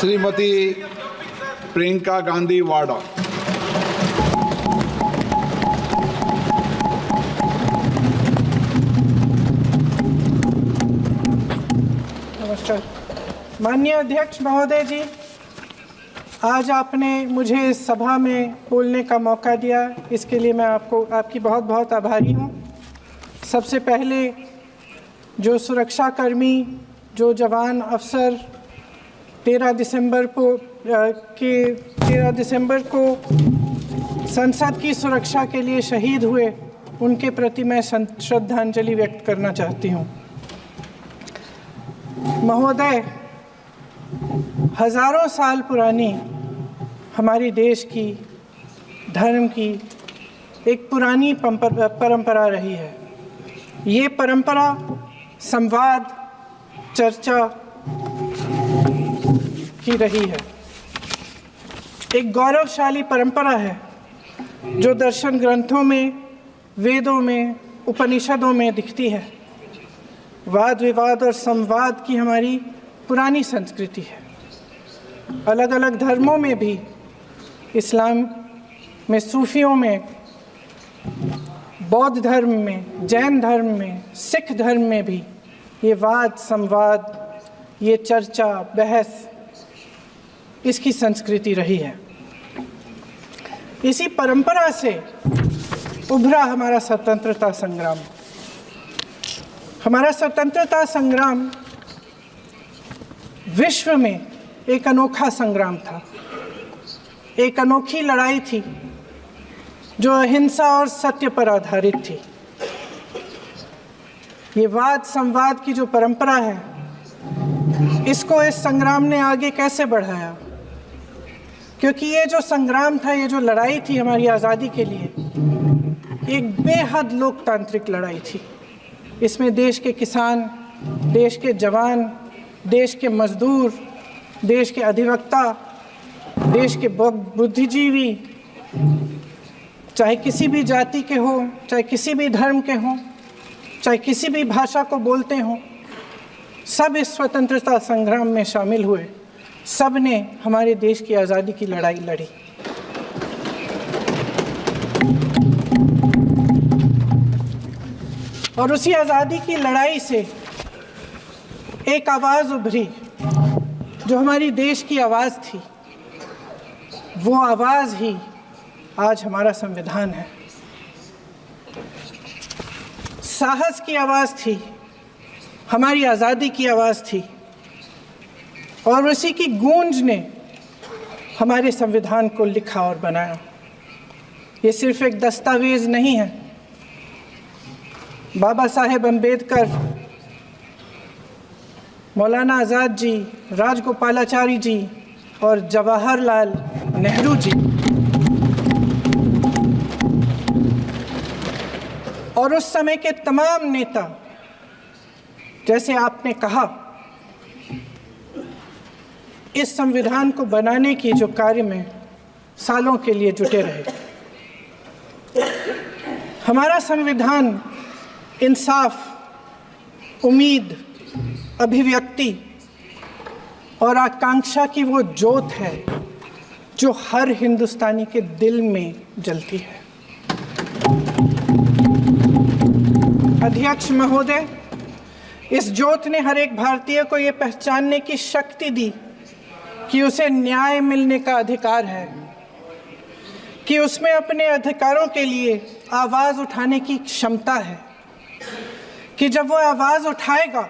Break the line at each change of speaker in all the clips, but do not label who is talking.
श्रीमती प्रियंका गांधी वाड़ा।
नमस्कार। माननीय अध्यक्ष महोदय जी, आज आपने मुझे इस सभा में बोलने का मौका दिया, इसके लिए मैं आपकी बहुत बहुत आभारी हूँ। सबसे पहले जो सुरक्षाकर्मी, जो जवान अफसर 13 दिसंबर को संसद की सुरक्षा के लिए शहीद हुए, उनके प्रति मैं श्रद्धांजलि व्यक्त करना चाहती हूँ। महोदय, हजारों साल पुरानी हमारी देश की, धर्म की एक पुरानी परंपरा रही है। ये परंपरा संवाद, चर्चा की रही है। एक गौरवशाली परंपरा है जो दर्शन ग्रंथों में, वेदों में, उपनिषदों में दिखती है। वाद विवाद और संवाद की हमारी पुरानी संस्कृति है। अलग अलग धर्मों में भी, इस्लाम में, सूफियों में, बौद्ध धर्म में, जैन धर्म में, सिख धर्म में भी ये वाद संवाद, ये चर्चा, बहस, इसकी संस्कृति रही है। इसी परंपरा से उभरा हमारा स्वतंत्रता संग्राम। हमारा स्वतंत्रता संग्राम विश्व में एक अनोखा संग्राम था, एक अनोखी लड़ाई थी जो अहिंसा और सत्य पर आधारित थी। ये वाद संवाद की जो परंपरा है, इसको इस संग्राम ने आगे कैसे बढ़ाया? क्योंकि ये जो संग्राम था, ये जो लड़ाई थी हमारी आज़ादी के लिए, एक बेहद लोकतांत्रिक लड़ाई थी। इसमें देश के किसान, देश के जवान, देश के मजदूर, देश के अधिवक्ता, देश के बुद्धिजीवी, चाहे किसी भी जाति के हो, चाहे किसी भी धर्म के हों, चाहे किसी भी भाषा को बोलते हों, सब इस स्वतंत्रता संग्राम में शामिल हुए। सब ने हमारे देश की आज़ादी की लड़ाई लड़ी। और उसी आज़ादी की लड़ाई से एक आवाज़ उभरी जो हमारी देश की आवाज़ थी। वो आवाज़ ही आज हमारा संविधान है। साहस की आवाज़ थी, हमारी आज़ादी की आवाज़ थी, और उसी की गूंज ने हमारे संविधान को लिखा और बनाया। ये सिर्फ एक दस्तावेज नहीं है। बाबा साहेब अम्बेडकर, मौलाना आज़ाद जी, राजगोपालाचारी जी और जवाहरलाल नेहरू जी और उस समय के तमाम नेता, जैसे आपने कहा, इस संविधान को बनाने की जो कार्य में सालों के लिए जुटे रहे। हमारा संविधान इंसाफ, उम्मीद, अभिव्यक्ति और आकांक्षा की वो ज्योत है जो हर हिंदुस्तानी के दिल में जलती है। अध्यक्ष महोदय, इस ज्योत ने हर एक भारतीय को ये पहचानने की शक्ति दी कि उसे न्याय मिलने का अधिकार है, कि उसमें अपने अधिकारों के लिए आवाज़ उठाने की क्षमता है, कि जब वो आवाज़ उठाएगा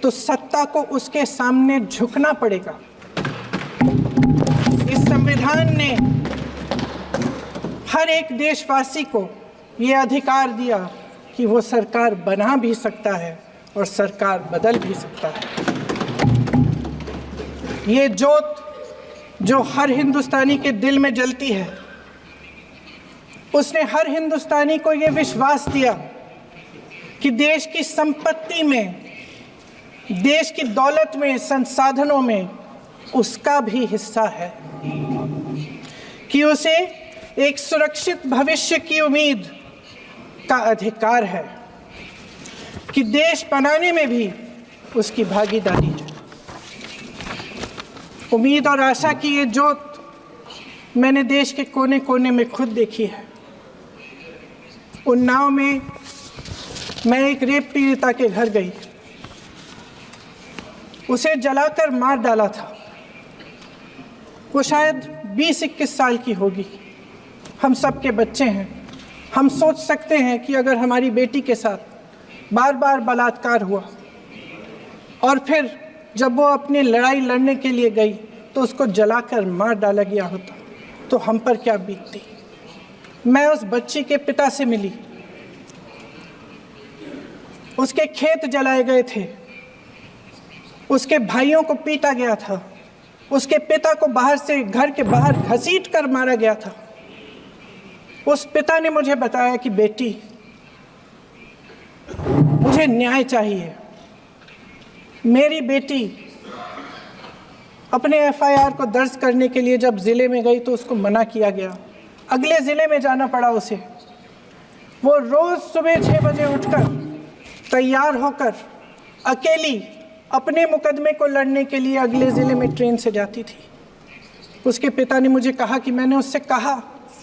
तो सत्ता को उसके सामने झुकना पड़ेगा। इस संविधान ने हर एक देशवासी को ये अधिकार दिया कि वो सरकार बना भी सकता है और सरकार बदल भी सकता है। ये ज्योत जो हर हिंदुस्तानी के दिल में जलती है, उसने हर हिंदुस्तानी को ये विश्वास दिया कि देश की संपत्ति में, देश की दौलत में, संसाधनों में उसका भी हिस्सा है, कि उसे एक सुरक्षित भविष्य की उम्मीद का अधिकार है, कि देश बनाने में भी उसकी भागीदारी है। उम्मीद और आशा की ये जोत मैंने देश के कोने कोने में खुद देखी है। उन्नाव में मैं एक रेप पीड़िता के घर गई, उसे जलाकर मार डाला था। वो शायद 20-21 साल की होगी। हम सब के बच्चे हैं। हम सोच सकते हैं कि अगर हमारी बेटी के साथ बार बार बलात्कार हुआ और फिर जब वो अपनी लड़ाई लड़ने के लिए गई तो उसको जलाकर मार डाला गया होता तो हम पर क्या बीतती। मैं उस बच्ची के पिता से मिली। उसके खेत जलाए गए थे, उसके भाइयों को पीटा गया था, उसके पिता को बाहर से घर के बाहर घसीट कर मारा गया था। उस पिता ने मुझे बताया कि बेटी, मुझे न्याय चाहिए। मेरी बेटी अपने एफआईआर को दर्ज करने के लिए जब ज़िले में गई तो उसको मना किया गया। अगले ज़िले में जाना पड़ा उसे। वो रोज़ सुबह 6 बजे उठकर तैयार होकर अकेली अपने मुकदमे को लड़ने के लिए अगले ज़िले में ट्रेन से जाती थी। उसके पिता ने मुझे कहा कि मैंने उससे कहा,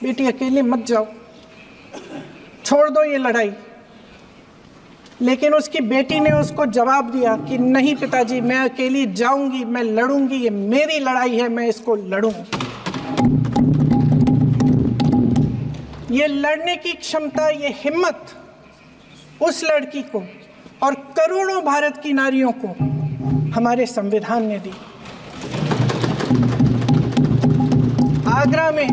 बेटी अकेले मत जाओ, छोड़ दो ये लड़ाई। लेकिन उसकी बेटी ने उसको जवाब दिया कि नहीं पिताजी, मैं अकेली जाऊंगी, मैं लड़ूंगी, ये मेरी लड़ाई है, मैं इसको लड़ूंगी। ये लड़ने की क्षमता, ये हिम्मत उस लड़की को और करोड़ों भारत की नारियों को हमारे संविधान ने दी। आगरा में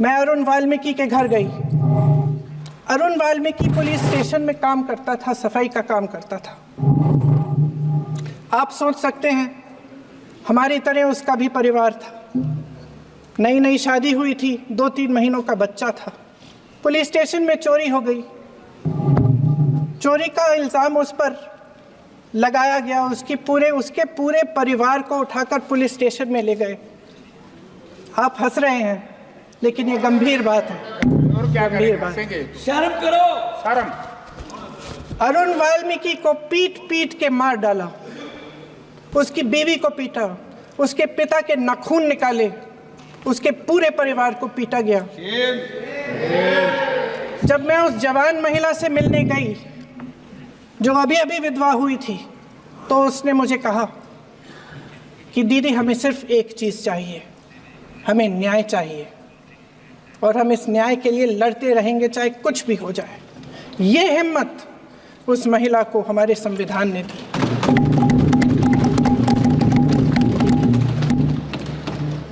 मैं अरुण वाल्मीकि के घर गई। अरुण वाल्मीकि पुलिस स्टेशन में काम करता था, सफाई का काम करता था। आप सोच सकते हैं हमारी तरह उसका भी परिवार था। नई नई शादी हुई थी, 2-3 महीनों का बच्चा था। पुलिस स्टेशन में चोरी हो गई। चोरी का इल्ज़ाम उस पर लगाया गया। उसके पूरे परिवार को उठाकर पुलिस स्टेशन में ले गए। आप हंस रहे हैं, लेकिन ये गंभीर बात है।
और क्या
गंभीर बात।
शर्म करो,
शर्म।
अरुण वाल्मीकि को पीट पीट के मार डाला, उसकी बीवी को पीटा, उसके पिता के नाखून निकाले, उसके पूरे परिवार को पीटा गया। जब मैं उस जवान महिला से मिलने गई जो अभी अभी विधवा हुई थी, तो उसने मुझे कहा कि दीदी, हमें सिर्फ एक चीज़ चाहिए, हमें न्याय चाहिए और हम इस न्याय के लिए लड़ते रहेंगे, चाहे कुछ भी हो जाए। ये हिम्मत उस महिला को हमारे संविधान ने दी।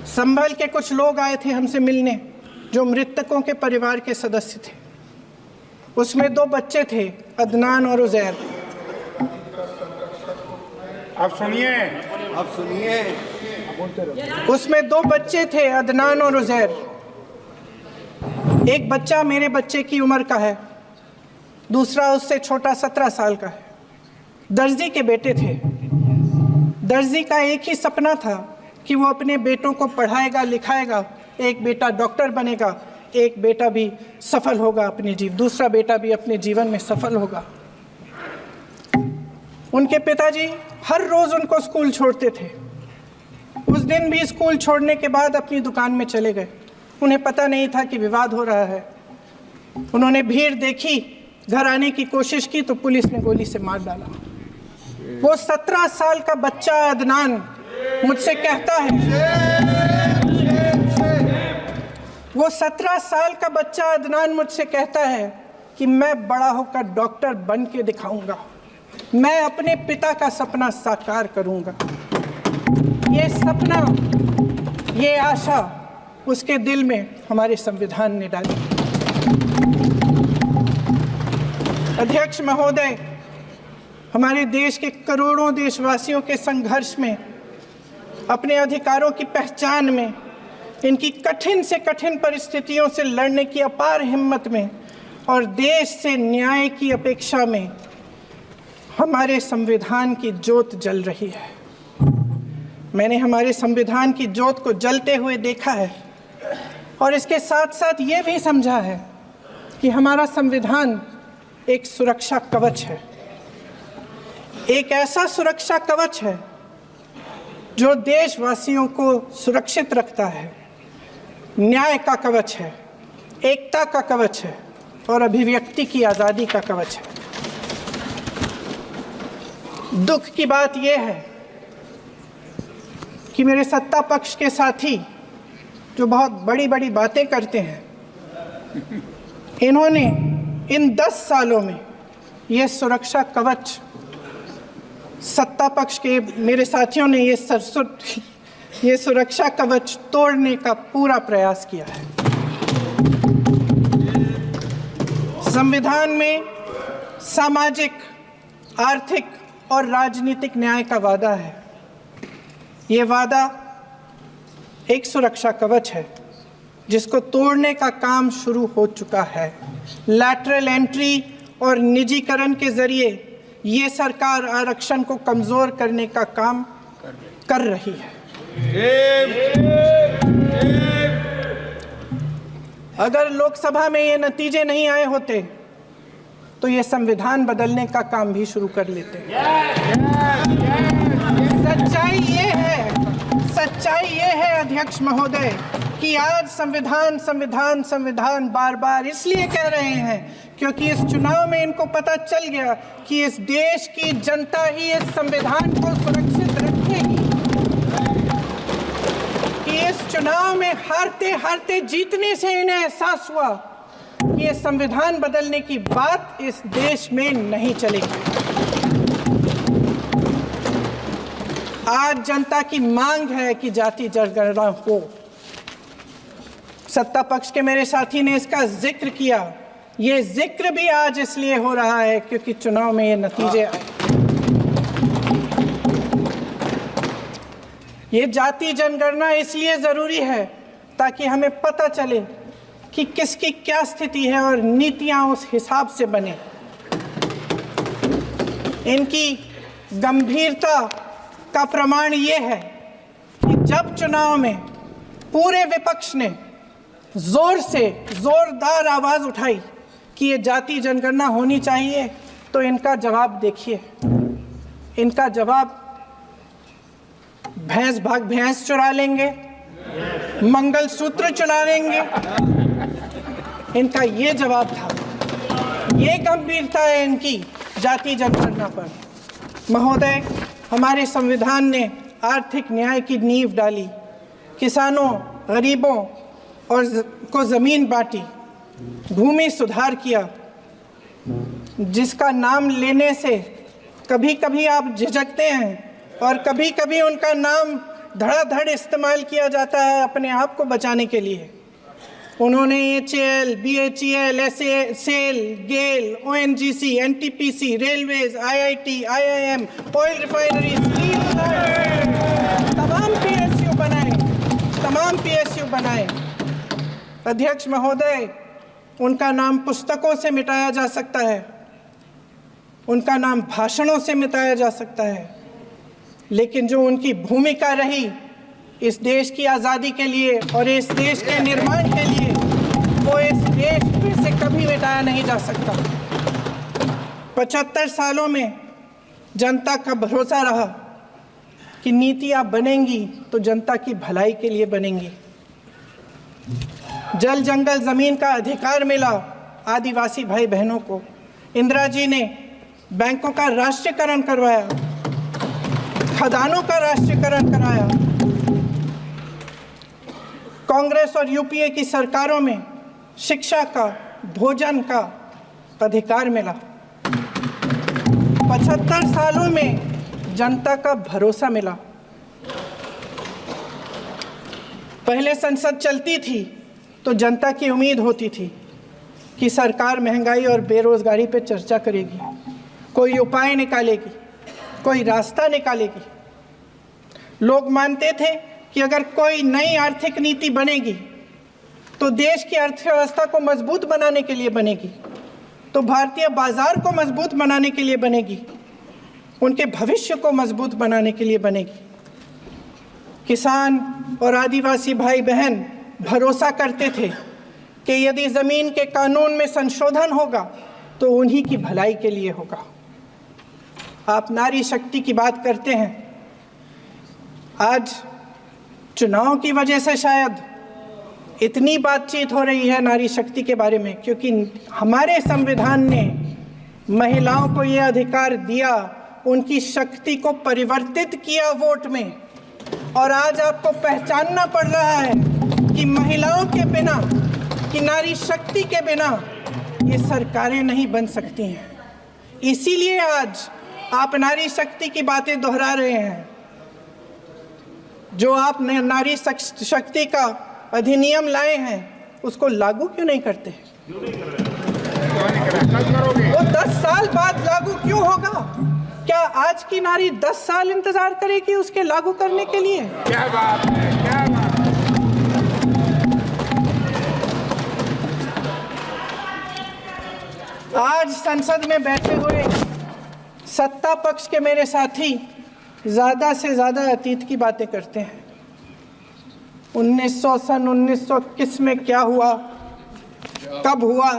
संभल के कुछ लोग आए थे हमसे मिलने, जो मृतकों के परिवार के सदस्य थे। उसमें 2 बच्चे थे, अदनान और उजैर।
अब सुनिए।
उसमें 2 बच्चे थे, अदनान और उजैर। एक बच्चा मेरे बच्चे की उम्र का है, दूसरा उससे छोटा 17 साल का है। दर्जी के बेटे थे। दर्जी का एक ही सपना था कि वो अपने बेटों को पढ़ाएगा, लिखाएगा। एक बेटा डॉक्टर बनेगा, एक बेटा भी सफल होगा दूसरा बेटा भी अपने जीवन में सफल होगा। उनके पिताजी हर रोज़ उनको स्कूल छोड़ते थे। उस दिन भी स्कूल छोड़ने के बाद अपनी दुकान में चले गए। उन्हें पता नहीं था कि विवाद हो रहा है। उन्होंने भीड़ देखी, घर आने की कोशिश की तो पुलिस ने गोली से मार डाला। वो 17 साल का बच्चा अदनान मुझसे कहता है, वो 17 साल का बच्चा अदनान मुझसे कहता है कि मैं बड़ा होकर डॉक्टर बन के दिखाऊंगा, मैं अपने पिता का सपना साकार करूंगा। ये सपना, ये आशा उसके दिल में हमारे संविधान ने डाली। अध्यक्ष महोदय, हमारे देश के करोड़ों देशवासियों के संघर्ष में, अपने अधिकारों की पहचान में, इनकी कठिन से कठिन परिस्थितियों से लड़ने की अपार हिम्मत में और देश से न्याय की अपेक्षा में हमारे संविधान की ज्योत जल रही है। मैंने हमारे संविधान की ज्योत को जलते हुए देखा है और इसके साथ साथ ये भी समझा है कि हमारा संविधान एक सुरक्षा कवच है। एक ऐसा सुरक्षा कवच है जो देशवासियों को सुरक्षित रखता है, न्याय का कवच है, एकता का कवच है और अभिव्यक्ति की आज़ादी का कवच है। दुख की बात यह है कि मेरे सत्ता पक्ष के साथी जो बहुत बड़ी बड़ी बातें करते हैं, इन्होंने इन 10 सालों में ये सुरक्षा कवच, सत्ता पक्ष के मेरे साथियों ने ये सुरक्षा कवच तोड़ने का पूरा प्रयास किया है। संविधान में सामाजिक, आर्थिक और राजनीतिक न्याय का वादा है। ये वादा एक सुरक्षा कवच है जिसको तोड़ने का काम शुरू हो चुका है। लैटरल एंट्री और निजीकरण के जरिए ये सरकार आरक्षण को कमजोर करने का काम कर रही है। अगर लोकसभा में ये नतीजे नहीं आए होते तो ये संविधान बदलने का काम भी शुरू कर लेते। सच्चाई ये है अध्यक्ष महोदय कि आज संविधान बार बार इसलिए कह रहे हैं क्योंकि इस चुनाव में इनको पता चल गया कि इस देश की जनता ही इस संविधान को सुरक्षित रखेगी, कि इस चुनाव में हारते हारते जीतने से इन्हें एहसास हुआ कि ये संविधान बदलने की बात इस देश में नहीं चलेगी। आज जनता की मांग है कि जाति जनगणना हो। सत्ता पक्ष के मेरे साथी ने इसका जिक्र किया। ये जिक्र भी आज इसलिए हो रहा है क्योंकि चुनाव में ये नतीजे आए। ये जाति जनगणना इसलिए जरूरी है ताकि हमें पता चले कि किसकी क्या स्थिति है और नीतियां उस हिसाब से बने। इनकी गंभीरता का प्रमाण ये है कि जब चुनाव में पूरे विपक्ष ने जोरदार आवाज उठाई कि ये जाति जनगणना होनी चाहिए, तो इनका जवाब देखिए। इनका जवाब भैंस भाग भैंस चुरा लेंगे, मंगलसूत्र चुरा लेंगे, इनका ये जवाब था। ये गंभीरता है इनकी जाति जनगणना पर। महोदय, हमारे संविधान ने आर्थिक न्याय की नींव डाली, किसानों, गरीबों और को जमीन बांटी, भूमि सुधार किया, जिसका नाम लेने से कभी कभी आप झिझकते हैं और कभी कभी उनका नाम धड़ाधड़ इस्तेमाल किया जाता है अपने आप को बचाने के लिए। उन्होंने HAL, BHEL, SAIL, GAIL, ONGC, NTPC, railways, IIT, IIM, oil refinery, तमाम PSU बनाए। अध्यक्ष महोदय, उनका नाम पुस्तकों से मिटाया जा सकता है, उनका नाम भाषणों से मिटाया जा सकता है, लेकिन जो उनकी भूमिका रही इस देश की आज़ादी के लिए और इस देश के निर्माण के लिए, वो इस देश में से कभी मिटाया नहीं जा सकता। 75 सालों में जनता का भरोसा रहा कि नीतियाँ बनेंगी तो जनता की भलाई के लिए बनेंगी। जल जंगल ज़मीन का अधिकार मिला आदिवासी भाई बहनों को। इंदिरा जी ने बैंकों का राष्ट्रीयकरण करवाया, खदानों का राष्ट्रीयकरण कराया। कांग्रेस और यूपीए की सरकारों में शिक्षा का, भोजन का अधिकार मिला। 75 सालों में जनता का भरोसा मिला। पहले संसद चलती थी तो जनता की उम्मीद होती थी कि सरकार महंगाई और बेरोजगारी पर चर्चा करेगी, कोई उपाय निकालेगी, कोई रास्ता निकालेगी। लोग मानते थे कि अगर कोई नई आर्थिक नीति बनेगी तो देश की अर्थव्यवस्था को मजबूत बनाने के लिए बनेगी, तो भारतीय बाजार को मजबूत बनाने के लिए बनेगी, उनके भविष्य को मजबूत बनाने के लिए बनेगी। किसान और आदिवासी भाई बहन भरोसा करते थे कि यदि ज़मीन के कानून में संशोधन होगा तो उन्हीं की भलाई के लिए होगा। आप नारी शक्ति की बात करते हैं, आज चुनाव की वजह से शायद इतनी बातचीत हो रही है नारी शक्ति के बारे में, क्योंकि हमारे संविधान ने महिलाओं को ये अधिकार दिया, उनकी शक्ति को परिवर्तित किया वोट में। और आज आपको पहचानना पड़ रहा है कि महिलाओं के बिना, कि नारी शक्ति के बिना ये सरकारें नहीं बन सकती हैं। इसीलिए आज आप नारी शक्ति की बातें दोहरा रहे हैं। जो आप नारी शक्ति का अधिनियम लाए हैं उसको लागू क्यों नहीं करते? वो 10 साल बाद लागू क्यों होगा? क्या आज की नारी 10 साल इंतजार करेगी उसके लागू करने के लिए?
क्या बात है, क्या बात है।
आज संसद में बैठे हुए सत्ता पक्ष के मेरे साथी ज़्यादा से ज़्यादा अतीत की बातें करते हैं। 1921 में क्या हुआ, कब हुआ,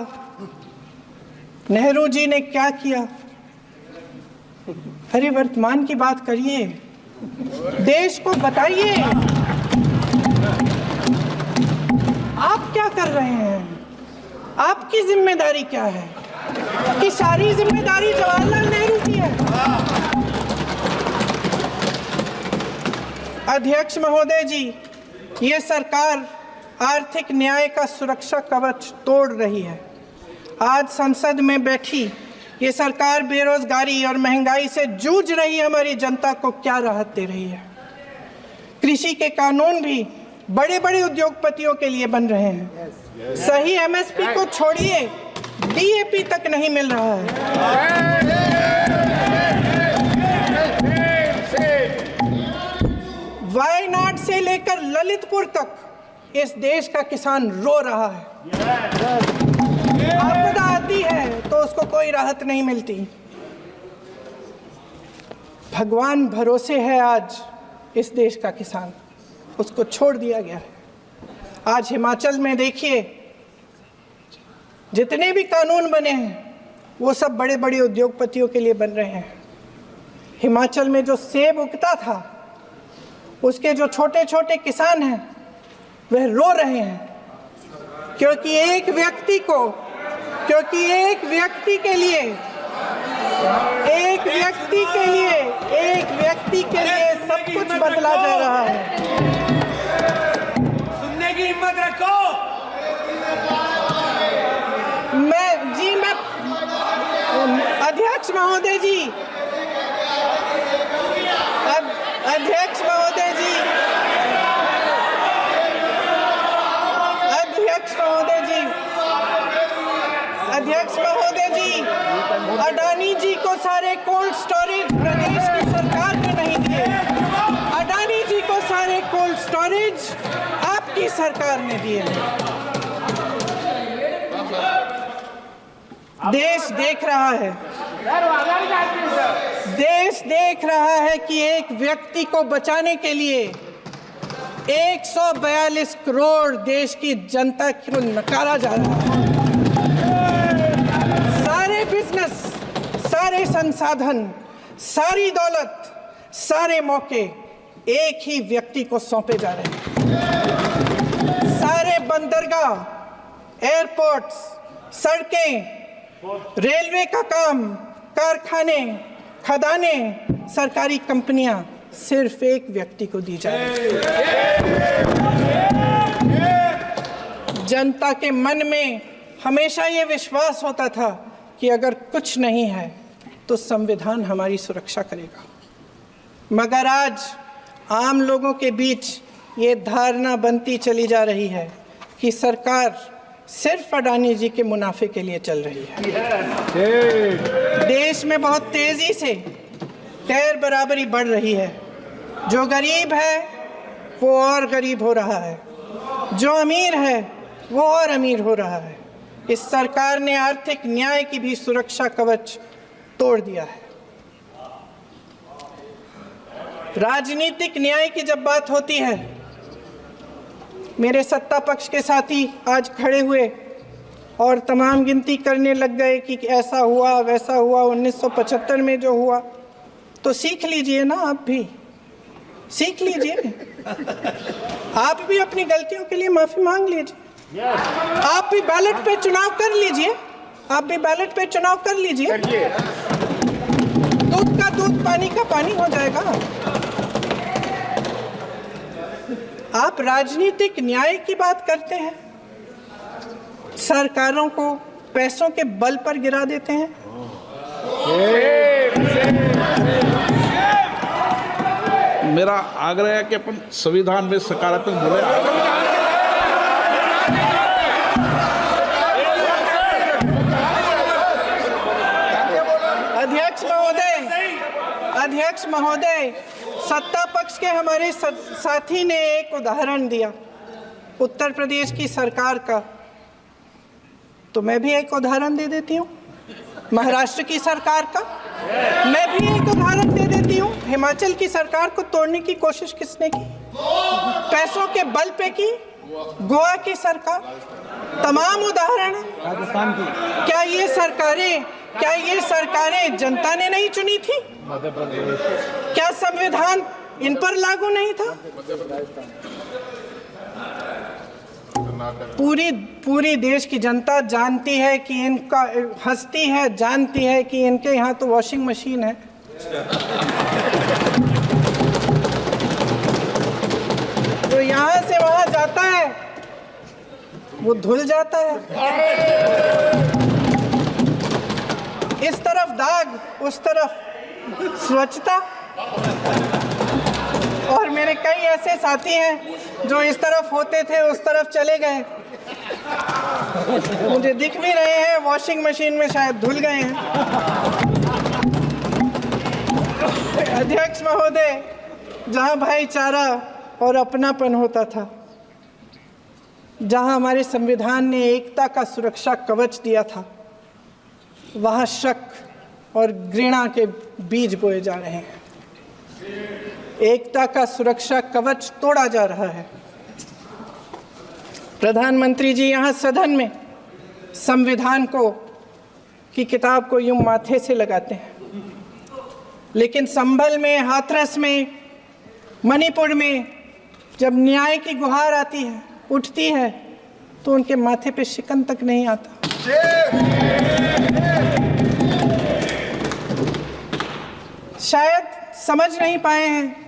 नेहरू जी ने क्या किया। अरे वर्तमान की बात करिए, देश को बताइए आप क्या कर रहे हैं, आपकी जिम्मेदारी क्या है? कि सारी जिम्मेदारी जवाहरलाल नेहरू की है। अध्यक्ष महोदय जी, ये सरकार आर्थिक न्याय का सुरक्षा कवच तोड़ रही है। आज संसद में बैठी ये सरकार बेरोजगारी और महंगाई से जूझ रही हमारी जनता को क्या राहत दे रही है? कृषि के कानून भी बड़े बड़े उद्योगपतियों के लिए बन रहे हैं। सही एमएसपी को छोड़िए, डीएपी तक नहीं मिल रहा है। वायनाड से लेकर ललितपुर तक इस देश का किसान रो रहा है। आपदा आती है तो उसको कोई राहत नहीं मिलती। भगवान भरोसे है आज इस देश का किसान, उसको छोड़ दिया गया है। आज हिमाचल में देखिए, जितने भी कानून बने हैं वो सब बड़े बड़े उद्योगपतियों के लिए बन रहे हैं। हिमाचल में जो सेब उगता था उसके जो छोटे छोटे किसान हैं वह रो रहे हैं, क्योंकि एक व्यक्ति के लिए सब कुछ बदला जा रहा है।
सुनने की हिम्मत रखो।
अध्यक्ष महोदय जी, अध्यक्ष महोदय जी, अडानी जी को सारे कोल्ड स्टोरेज प्रदेश की सरकार ने नहीं दिए। अडानी जी को सारे कोल्ड स्टोरेज आपकी सरकार ने दिए हैं। देश देख रहा है कि एक व्यक्ति को बचाने के लिए 142 करोड़ देश की जनता को नकारा जा रहा है। सारे बिजनेस, सारे संसाधन, सारी दौलत, सारे मौके एक ही व्यक्ति को सौंपे जा रहे हैं। सारे बंदरगाह, एयरपोर्ट्स, सड़कें, रेलवे का काम, कारखाने, खदाने, सरकारी कंपनियां सिर्फ एक व्यक्ति को दी जा रही है। जनता के मन में हमेशा ये विश्वास होता था कि अगर कुछ नहीं है तो संविधान हमारी सुरक्षा करेगा, मगर आज आम लोगों के बीच ये धारणा बनती चली जा रही है कि सरकार सिर्फ अडानी जी के मुनाफे के लिए चल रही है। देश में बहुत तेजी से गैर बराबरी बढ़ रही है। जो गरीब है वो और गरीब हो रहा है, जो अमीर है वो और अमीर हो रहा है। इस सरकार ने आर्थिक न्याय की भी सुरक्षा कवच तोड़ दिया है। राजनीतिक न्याय की जब बात होती है, मेरे सत्ता पक्ष के साथी आज खड़े हुए और तमाम गिनती करने लग गए कि ऐसा हुआ वैसा हुआ, 1975 में जो हुआ, तो सीख लीजिए ना आप भी। सीख लीजिए, आप भी अपनी गलतियों के लिए माफी मांग लीजिए, आप भी बैलेट पे चुनाव कर लीजिए, आप भी बैलेट पे चुनाव कर लीजिए, दूध का दूध पानी का पानी हो जाएगा। आप राजनीतिक न्याय की बात करते हैं, सरकारों को पैसों के बल पर गिरा देते हैं।
मेरा आग्रह है कि अपन संविधान में सकारात्मक बोले।
अध्यक्ष महोदय, सत्ता पक्ष के हमारे साथी ने एक उदाहरण दिया उत्तर प्रदेश की सरकार का, तो मैं भी एक उदाहरण दे देती हूँ महाराष्ट्र की सरकार का, मैं भी एक उदाहरण दे देती हूँ हिमाचल की सरकार को तोड़ने की कोशिश किसने की, पैसों के बल पे की, गोवा की सरकार, तमाम उदाहरण है।
राजस्थान की
क्या ये सरकारें जनता ने नहीं चुनी थी? क्या संविधान इन पर लागू नहीं था? पूरी देश की जनता जानती है कि इनका हंसती है, जानती है कि इनके यहाँ तो वॉशिंग मशीन है। तो यहाँ से वहाँ जाता है, वो धुल जाता है। इस तरफ दाग, उस तरफ स्वच्छता। और मेरे कई ऐसे साथी हैं जो इस तरफ होते थे उस तरफ चले गए, मुझे दिख भी रहे हैं, वॉशिंग मशीन में शायद धुल गए हैं। अध्यक्ष महोदय, जहां भाईचारा और अपनापन होता था, जहां हमारे संविधान ने एकता का सुरक्षा कवच दिया था, वहां शक और घृणा के बीज बोए जा रहे हैं। एकता का सुरक्षा कवच तोड़ा जा रहा है। प्रधानमंत्री जी यहाँ सदन में संविधान की किताब को यूं माथे से लगाते हैं, लेकिन संभल में, हाथरस में, मणिपुर में जब न्याय की गुहार आती है, उठती है, तो उनके माथे पे शिकन तक नहीं आता। शायद समझ नहीं पाए हैं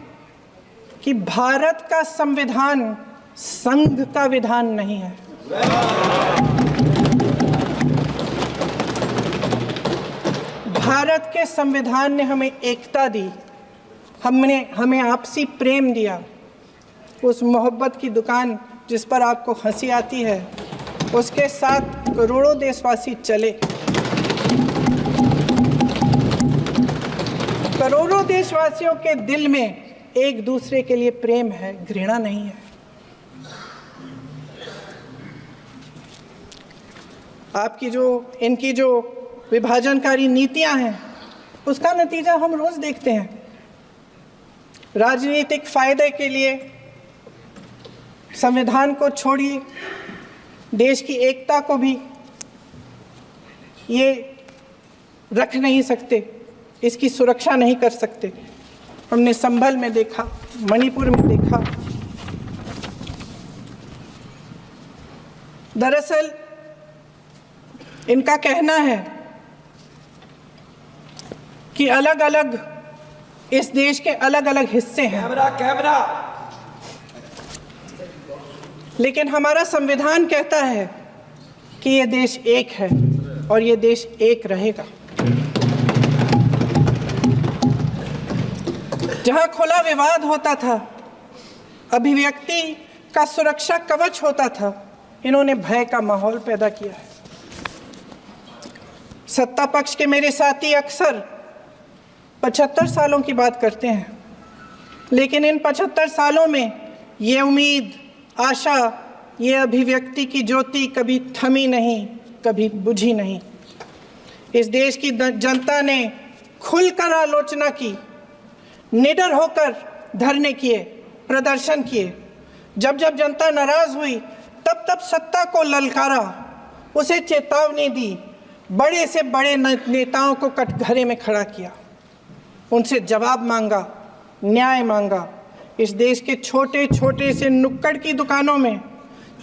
कि भारत का संविधान संघ का विधान नहीं है। भारत के संविधान ने हमें एकता दी, हमें आपसी प्रेम दिया। उस मोहब्बत की दुकान जिस पर आपको हंसी आती है, उसके साथ करोड़ों देशवासी चले। करोड़ों देशवासियों के दिल में एक दूसरे के लिए प्रेम है, घृणा नहीं है। इनकी जो विभाजनकारी नीतियां हैं, उसका नतीजा हम रोज देखते हैं। राजनीतिक फायदे के लिए संविधान को छोड़िए, देश की एकता को भी ये रख नहीं सकते, इसकी सुरक्षा नहीं कर सकते। हमने संभल में देखा, मणिपुर में देखा। दरअसल इनका कहना है कि अलग अलग इस देश के अलग अलग हिस्से हैं, लेकिन हमारा संविधान कहता है कि ये देश एक है और ये देश एक रहेगा। जहां खुला विवाद होता था, अभिव्यक्ति का सुरक्षा कवच होता था, इन्होंने भय का माहौल पैदा किया है। सत्ता पक्ष के मेरे साथी अक्सर 75 सालों की बात करते हैं, लेकिन इन 75 सालों में ये उम्मीद, आशा, ये अभिव्यक्ति की ज्योति कभी थमी नहीं, कभी बुझी नहीं। इस देश की जनता ने खुलकर आलोचना की, निडर होकर धरने किए, प्रदर्शन किए। जब जब जनता नाराज हुई, तब तब सत्ता को ललकारा, उसे चेतावनी दी, बड़े से बड़े नेताओं को कटघरे में खड़ा किया, उनसे जवाब मांगा, न्याय मांगा। इस देश के छोटे छोटे से नुक्कड़ की दुकानों में,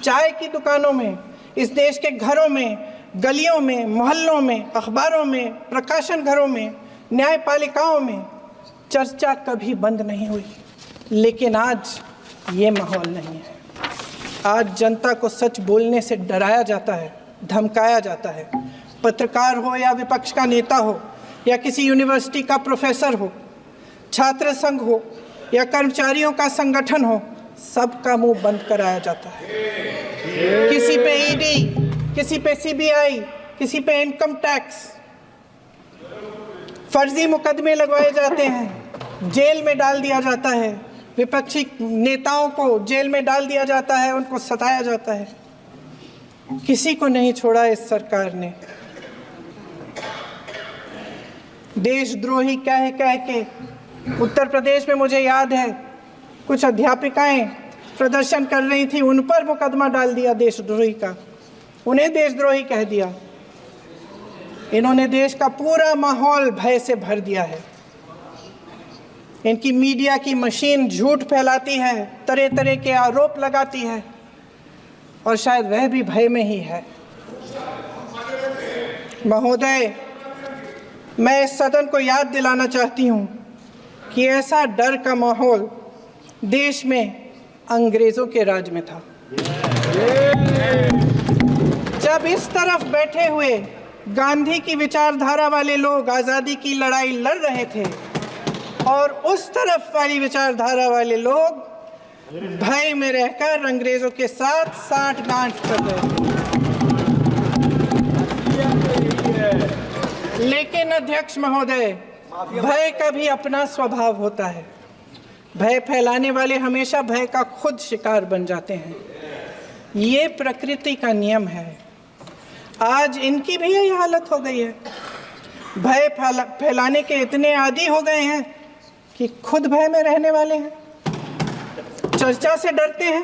चाय की दुकानों में, इस देश के घरों में, गलियों में, मोहल्लों में, अखबारों में, प्रकाशन घरों में, न्यायपालिकाओं में चर्चा कभी बंद नहीं हुई। लेकिन आज ये माहौल नहीं है। आज जनता को सच बोलने से डराया जाता है, धमकाया जाता है। पत्रकार हो या विपक्ष का नेता हो या किसी यूनिवर्सिटी का प्रोफेसर हो, छात्र संघ हो या कर्मचारियों का संगठन हो, सबका मुंह बंद कराया जाता है। किसी पे ईडी, किसी पे सीबीआई, किसी पे इनकम टैक्स, फर्जी मुकदमे लगवाए जाते हैं, जेल में डाल दिया जाता है, विपक्षी नेताओं को जेल में डाल दिया जाता है, उनको सताया जाता है। किसी को नहीं छोड़ा इस सरकार ने। देशद्रोही कह के उत्तर प्रदेश में मुझे याद है कुछ अध्यापिकाएं प्रदर्शन कर रही थी, उन पर मुकदमा डाल दिया देशद्रोही का, उन्हें देशद्रोही कह दिया। इन्होंने देश का पूरा माहौल भय से भर दिया है। इनकी मीडिया की मशीन झूठ फैलाती है, तरह तरह के आरोप लगाती है, और शायद वह भी भय में ही है। महोदय, मैं इस सदन को याद दिलाना चाहती हूँ कि ऐसा डर का माहौल देश में अंग्रेज़ों के राज में था। जब इस तरफ बैठे हुए गांधी की विचारधारा वाले लोग आज़ादी की लड़ाई लड़ रहे थे और उस तरफ वाली विचारधारा वाले लोग भय में रहकर अंग्रेज़ों के साथ साठगांठ कर रहे थे। लेकिन अध्यक्ष महोदय, भय का भी अपना स्वभाव होता है। भय फैलाने वाले हमेशा भय का खुद शिकार बन जाते हैं। ये प्रकृति का नियम है। आज इनकी भी यही हालत हो गई है। भय फैलाने के इतने आदी हो गए हैं कि खुद भय में रहने वाले हैं, चर्चा से डरते हैं,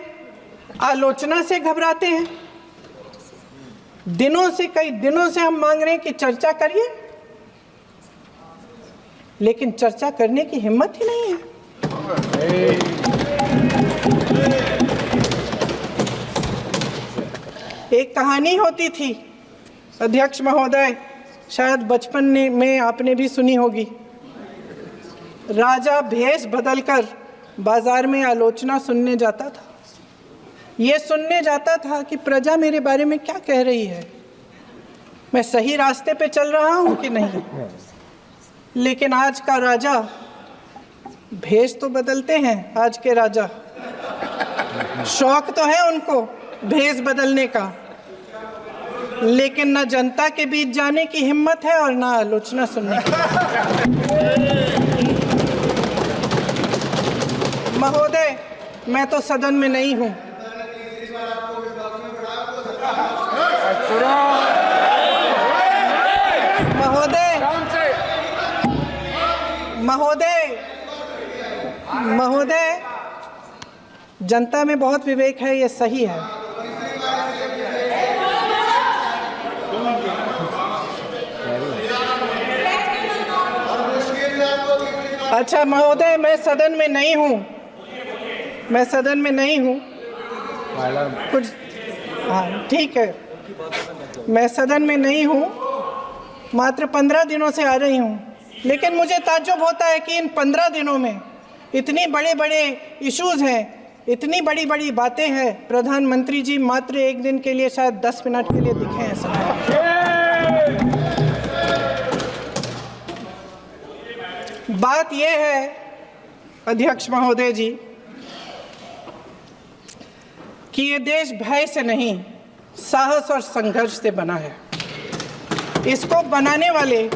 आलोचना से घबराते हैं। कई दिनों से हम मांग रहे हैं कि चर्चा करिए, लेकिन चर्चा करने की हिम्मत ही नहीं है। एक कहानी होती थी अध्यक्ष महोदय, शायद बचपन में आपने भी सुनी होगी। राजा भेष बदलकर बाजार में आलोचना सुनने जाता था। ये सुनने जाता था कि प्रजा मेरे बारे में क्या कह रही है, मैं सही रास्ते पे चल रहा हूँ कि नहीं। लेकिन आज का राजा, भेष तो बदलते हैं आज के राजा, शौक तो है उनको भेष बदलने का, लेकिन न जनता के बीच जाने की हिम्मत है और न आलोचना सुनने की। महोदय, मैं तो सदन में नहीं हूँ। महोदय, जनता में बहुत विवेक है, ये सही है। अच्छा महोदय, मैं सदन में नहीं हूँ, कुछ हाँ ठीक है, मैं सदन में नहीं हूँ, मात्र 15 दिनों से आ रही हूँ। लेकिन मुझे ताज्जुब होता है कि इन 15 दिनों में इतनी बड़े इश्यूज़ हैं, इतनी बड़ी बातें हैं, प्रधानमंत्री जी मात्र एक दिन के लिए, शायद 10 मिनट के लिए दिखे हैं सब। बात यह है अध्यक्ष महोदय जी कि ये देश भय से नहीं, साहस और संघर्ष से बना है। इसको बनाने वाले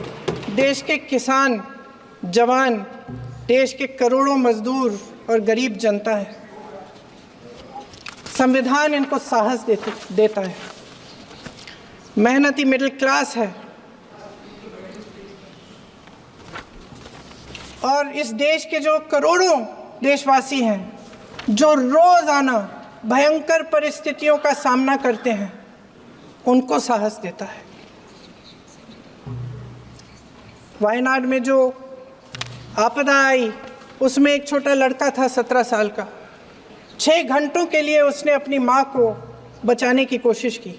देश के किसान, जवान, देश के करोड़ों मजदूर और गरीब जनता है। संविधान इनको साहस देता है। मेहनती मिडिल क्लास है। और इस देश के जो करोड़ों देशवासी हैं, जो रोज़ाना भयंकर परिस्थितियों का सामना करते हैं, उनको साहस देता है। वायनाड में जो आपदा आई, उसमें एक छोटा लड़का था 17 साल का। 6 घंटों के लिए उसने अपनी माँ को बचाने की कोशिश की।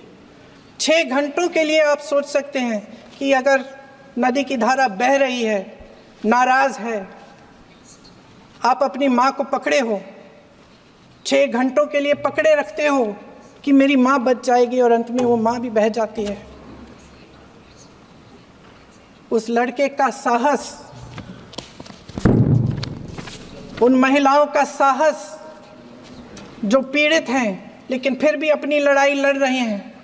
6 घंटों के लिए आप सोच सकते हैं कि अगर नदी की धारा बह रही है, नाराज़ है, आप अपनी माँ को पकड़े हो, 6 घंटों के लिए पकड़े रखते हो कि मेरी माँ बच जाएगी, और अंत में वो माँ भी बह जाती है। उस लड़के का साहस, उन महिलाओं का साहस जो पीड़ित हैं लेकिन फिर भी अपनी लड़ाई लड़ रहे हैं,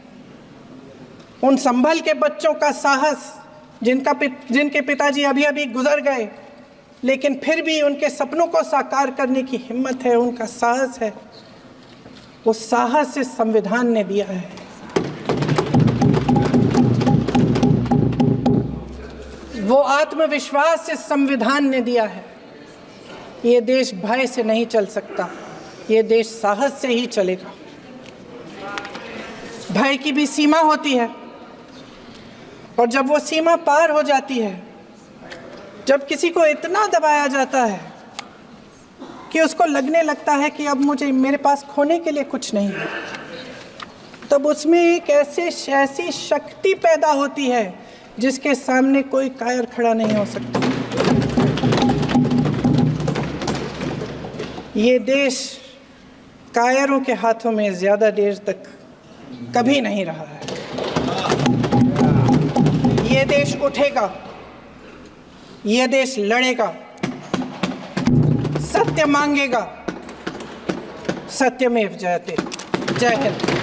उन संभल के बच्चों का साहस जिनके पिताजी अभी अभी गुजर गए लेकिन फिर भी उनके सपनों को साकार करने की हिम्मत है, उनका साहस है, वो साहस इस संविधान ने दिया है। वो आत्मविश्वास इस संविधान ने दिया है। ये देश भय से नहीं चल सकता, ये देश साहस से ही चलेगा। भय की भी सीमा होती है, और जब वो सीमा पार हो जाती है, जब किसी को इतना दबाया जाता है कि उसको लगने लगता है कि अब मेरे पास खोने के लिए कुछ नहीं है, तब उसमें एक ऐसी शक्ति पैदा होती है जिसके सामने कोई कायर खड़ा नहीं हो सकता। ये देश कायरों के हाथों में ज़्यादा देर तक कभी नहीं रहा है। ये देश उठेगा, ये देश लड़ेगा, सत्य मांगेगा, सत्यमेव जयते। जय हिंद।